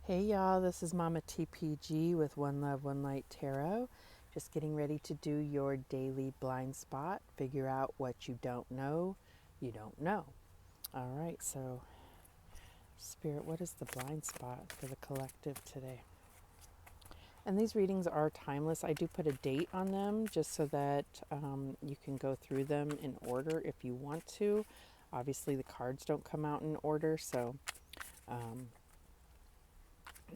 Hey y'all, this is Mama TPG with One Love, One Light Tarot. Just getting ready to do your daily blind spot. Figure out what you don't know, you don't know. All right, so Spirit, what is the blind spot for the collective today? And these readings are timeless. I do put a date on them just so that you can go through them in order if you want to. Obviously, the cards don't come out in order, so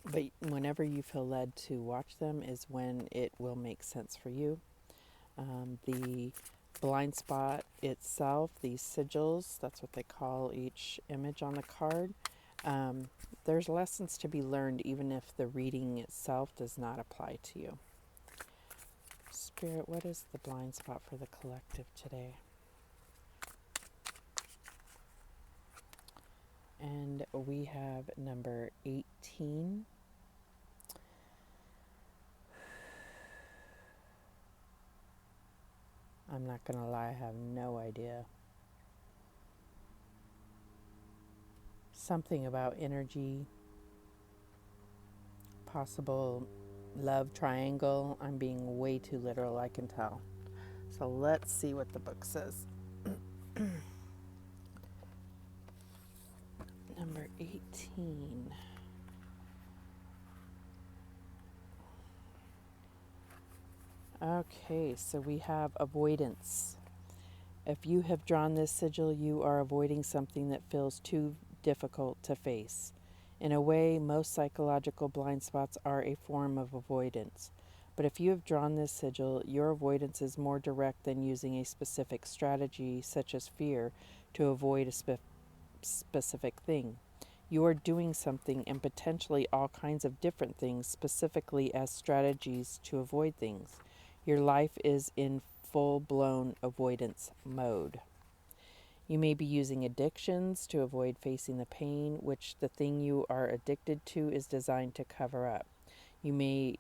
but whenever you feel led to watch them is when it will make sense for you. The blind spot itself, these sigils, that's what they call each image on the card. There's lessons to be learned even if the reading itself does not apply to you. Spirit, what is the blind spot for the collective today? And we have number 18. I'm not going to lie, I have no idea. Something about energy, possible love triangle. I'm being way too literal, I can tell. So let's see what the book says. Number 18. Okay, so we have avoidance. If you have drawn this sigil, you are avoiding something that feels too difficult to face. In a way, most psychological blind spots are a form of avoidance. But if you have drawn this sigil, your avoidance is more direct than using a specific strategy, such as fear, to avoid a specific thing. You are doing something and potentially all kinds of different things specifically as strategies to avoid things. Your life is in full-blown avoidance mode. You may be using addictions to avoid facing the pain, which the thing you are addicted to is designed to cover up. You may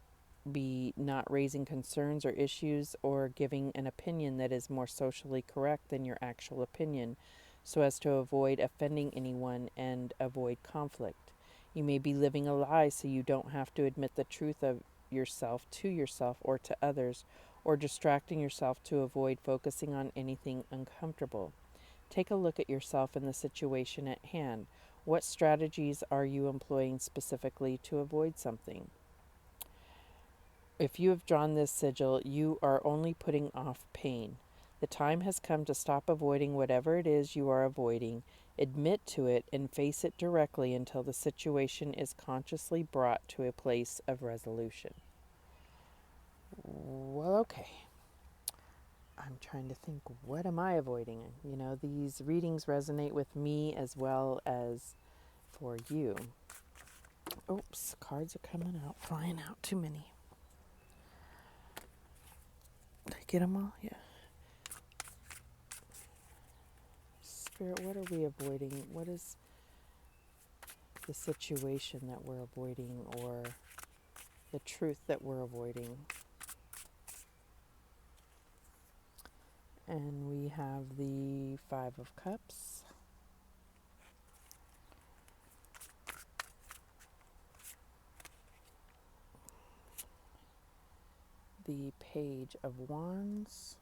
be not raising concerns or issues or giving an opinion that is more socially correct than your actual opinion, so as to avoid offending anyone and avoid conflict. You may be living a lie so you don't have to admit the truth of yourself to yourself or to others, or distracting yourself to avoid focusing on anything uncomfortable. Take a look at yourself and the situation at hand. What strategies are you employing specifically to avoid something? If you have drawn this sigil, you are only putting off pain. The time has come to stop avoiding whatever it is you are avoiding, admit to it, and face it directly until the situation is consciously brought to a place of resolution. Well, okay. I'm trying to think, what am I avoiding? You know, these readings resonate with me as well as for you. Oops, cards are coming out, flying out, too many. Did I get them all? Yeah. Spirit, what are we avoiding? What is the situation that we're avoiding, or the truth that we're avoiding? And we have the Five of Cups. The Page of Wands.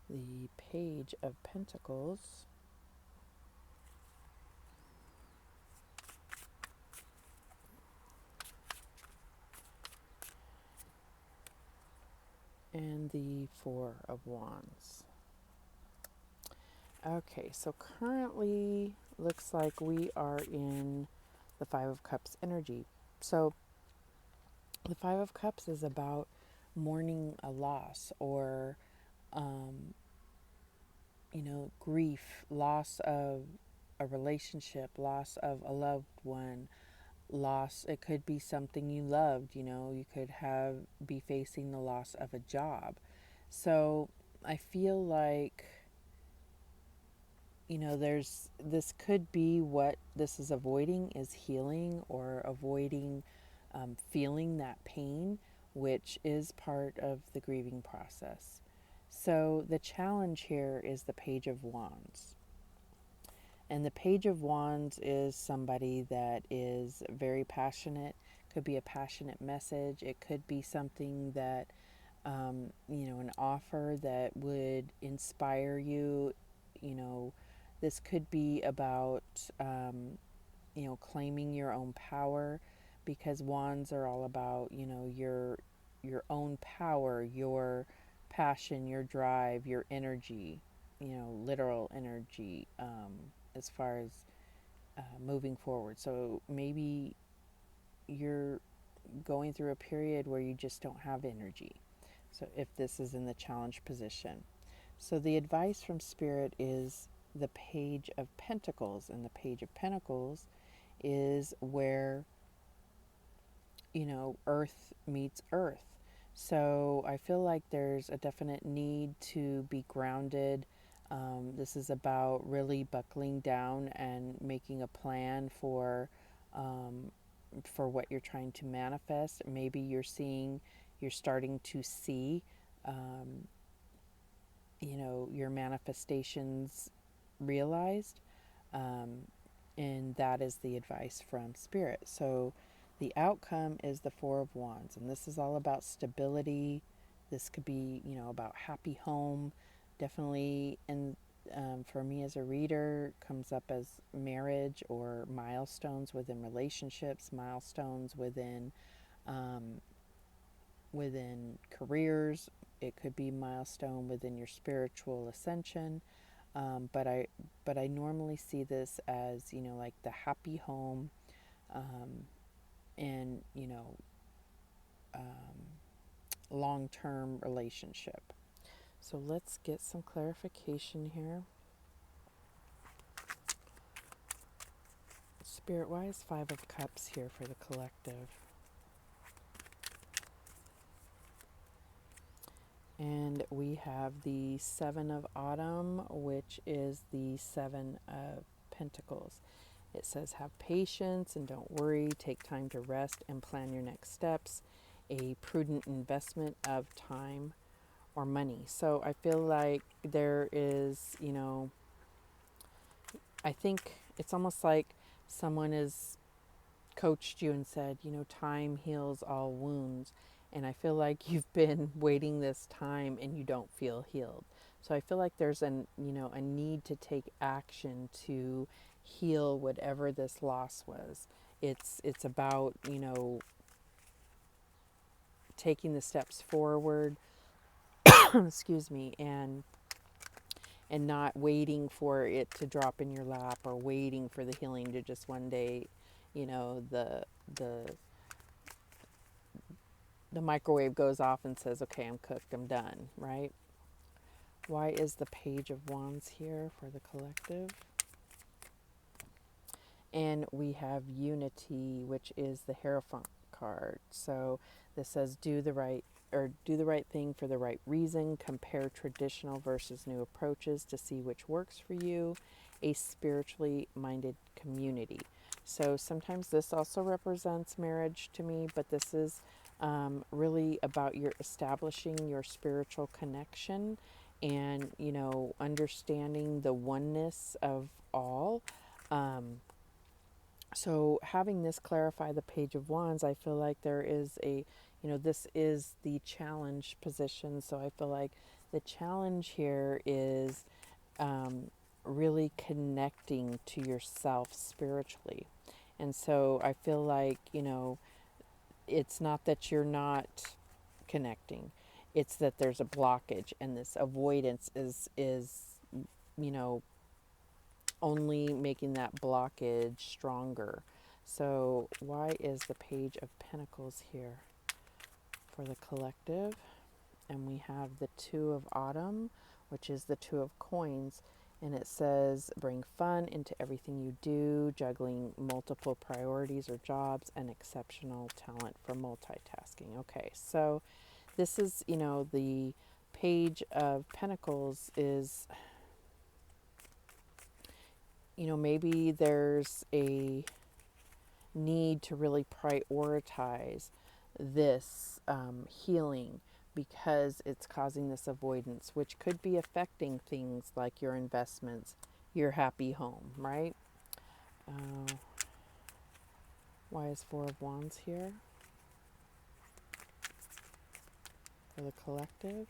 The Page of Pentacles. And the Four of Wands. Okay, so currently looks like we are in the Five of Cups energy. So the Five of Cups is about mourning a loss, or grief, loss of a relationship, loss of a loved one, loss. It could be something you loved, you could be facing the loss of a job. So I feel like, this could be what this is avoiding, is healing, or avoiding feeling that pain, which is part of the grieving process. So the challenge here is the Page of Wands. And the Page of Wands is somebody that is very passionate. Could be a passionate message. It could be something that, an offer that would inspire you. You know, this could be about, claiming your own power, because wands are all about, your own power, your passion, your drive, your energy, literal energy, as far as moving forward. So maybe you're going through a period where you just don't have energy. So if this is in the challenge position. So the advice from Spirit is the Page of Pentacles. And the Page of Pentacles is where, earth meets earth. So I feel like there's a definite need to be grounded. This is about really buckling down and making a plan for what you're trying to manifest. Maybe you're starting to see, your manifestations realized. And that is the advice from Spirit. So the outcome is the Four of Wands, and this is all about stability. This could be, about happy home. Definitely, and for me as a reader, comes up as marriage or milestones within relationships, milestones within careers. It could be milestone within your spiritual ascension. But I normally see this as, like the happy home, and long-term relationship. So let's get some clarification here. Spirit, why is Five of Cups here for the collective? And we have the Seven of Autumn, which is the Seven of Pentacles. It says, have patience and don't worry. Take time to rest and plan your next steps. A prudent investment of time or money. So I feel like there is, I think it's almost like someone has coached you and said, time heals all wounds. And I feel like you've been waiting this time and you don't feel healed. So I feel like there's a need to take action to heal whatever this loss was. It's about, taking the steps forward, excuse me, and not waiting for it to drop in your lap, or waiting for the healing to just one day, the microwave goes off and says, okay, I'm cooked, I'm done, right? Why is the Page of Wands here for the collective? And we have Unity, which is the Hierophant card. So this says do the right thing for the right reason. Compare traditional versus new approaches to see which works for you. A spiritually minded community. So sometimes this also represents marriage to me, but this is really about your establishing your spiritual connection and, understanding the oneness of all. So having this clarify the Page of Wands, I feel like there is this is the challenge position. So I feel like the challenge here is really connecting to yourself spiritually. And so I feel like, it's not that you're not connecting. It's that there's a blockage, and this avoidance is only making that blockage stronger. So why is the Page of Pentacles here for the collective? And we have the Two of Autumn, which is the Two of Coins. And it says, bring fun into everything you do, juggling multiple priorities or jobs, and exceptional talent for multitasking. Okay, so this is, the Page of Pentacles is, maybe there's a need to really prioritize this healing because it's causing this avoidance, which could be affecting things like your investments, your happy home, right? Why is Four of Wands here for the collective?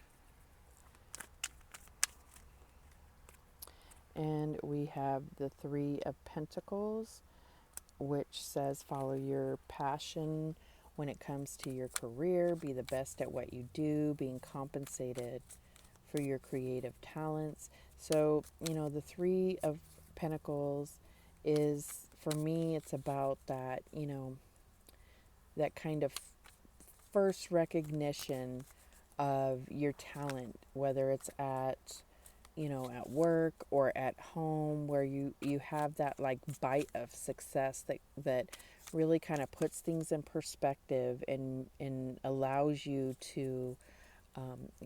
And we have the Three of Pentacles, which says follow your passion when it comes to your career, be the best at what you do, being compensated for your creative talents. So, the Three of Pentacles is, for me, it's about that, that kind of first recognition of your talent, whether it's at work or at home, where you have that like bite of success that really kind of puts things in perspective and allows you to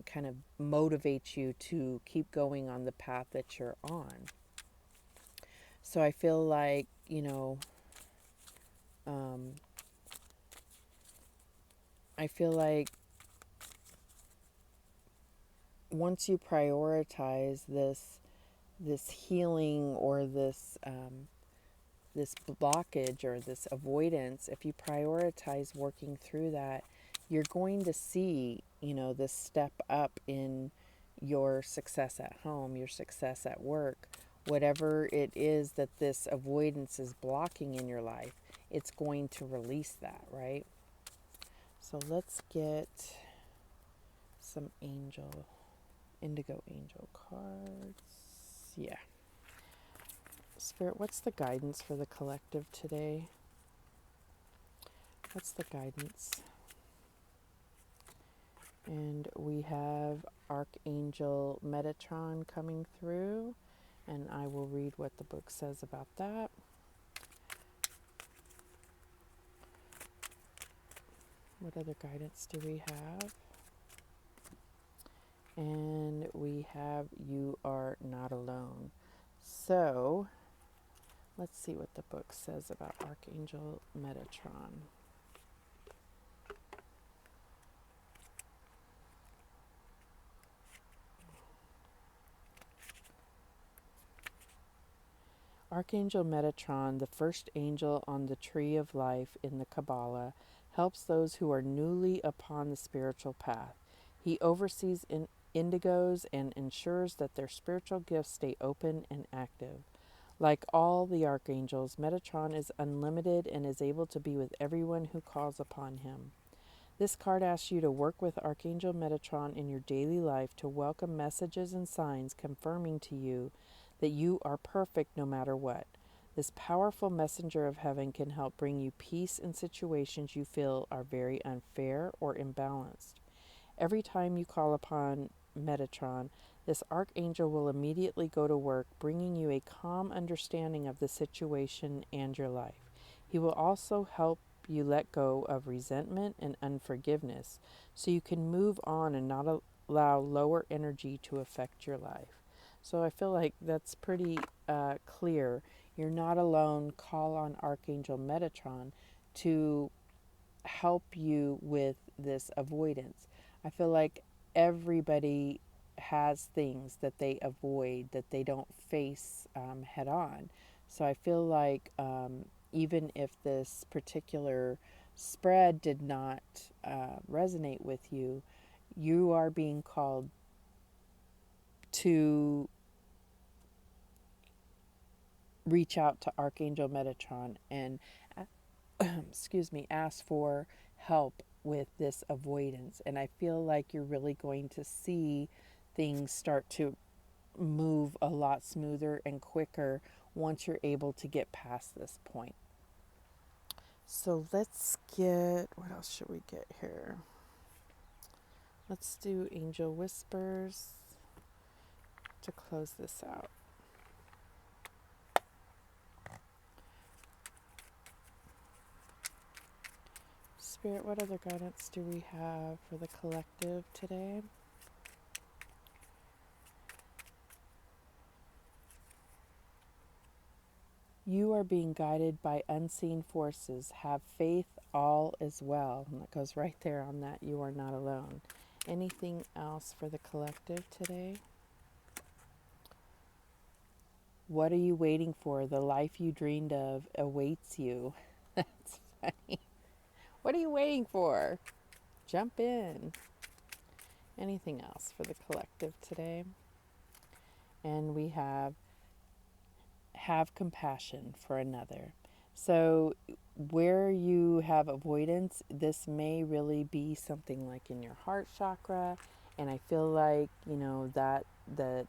kind of motivate you to keep going on the path that you're on. So I feel like, I feel like once you prioritize this healing or this blockage or this avoidance, if you prioritize working through that, you're going to see, this step up in your success at home, your success at work, whatever it is that this avoidance is blocking in your life, it's going to release that, right? So let's get some indigo angel cards. Yeah. Spirit, what's the guidance for the collective today? What's the guidance? And we have Archangel Metatron coming through, and I will read what the book says about that. What other guidance do we have? And we have You Are Not Alone. So let's see what the book says about Archangel Metatron. Archangel Metatron, the first angel on the tree of life in the Kabbalah, helps those who are newly upon the spiritual path. He oversees indigos and ensures that their spiritual gifts stay open and active. Like all the archangels, Metatron is unlimited and is able to be with everyone who calls upon him. This card asks you to work with Archangel Metatron in your daily life to welcome messages and signs confirming to you that you are perfect no matter what. This powerful messenger of heaven can help bring you peace in situations you feel are very unfair or imbalanced. Every time you call upon Metatron, this archangel will immediately go to work, bringing you a calm understanding of the situation and your life. He will also help you let go of resentment and unforgiveness so you can move on and not allow lower energy to affect your life. So I feel like that's pretty clear. You're not alone. Call on Archangel Metatron to help you with this avoidance. I feel like everybody has things that they avoid, that they don't face head on. So I feel like even if this particular spread did not resonate with you, you are being called to reach out to Archangel Metatron and ask for help with this avoidance. And I feel like you're really going to see things start to move a lot smoother and quicker once you're able to get past this point. So let's get, what else should we get here? Let's do Angel Whispers to close this out. Spirit, what other guidance do we have for the collective today? You are being guided by unseen forces. Have faith, all is well. And that goes right there on that. You are not alone. Anything else for the collective today? What are you waiting for? The life you dreamed of awaits you. That's funny. What are you waiting for? Jump in. Anything else for the collective today? And we have compassion for another. So where you have avoidance, this may really be something like in your heart chakra. And I feel like, that the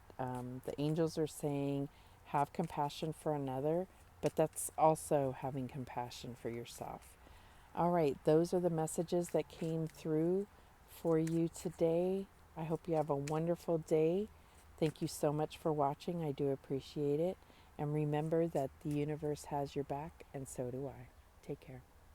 angels are saying have compassion for another, but that's also having compassion for yourself. All right, those are the messages that came through for you today. I hope you have a wonderful day. Thank you so much for watching. I do appreciate it. And remember that the universe has your back, and so do I. Take care.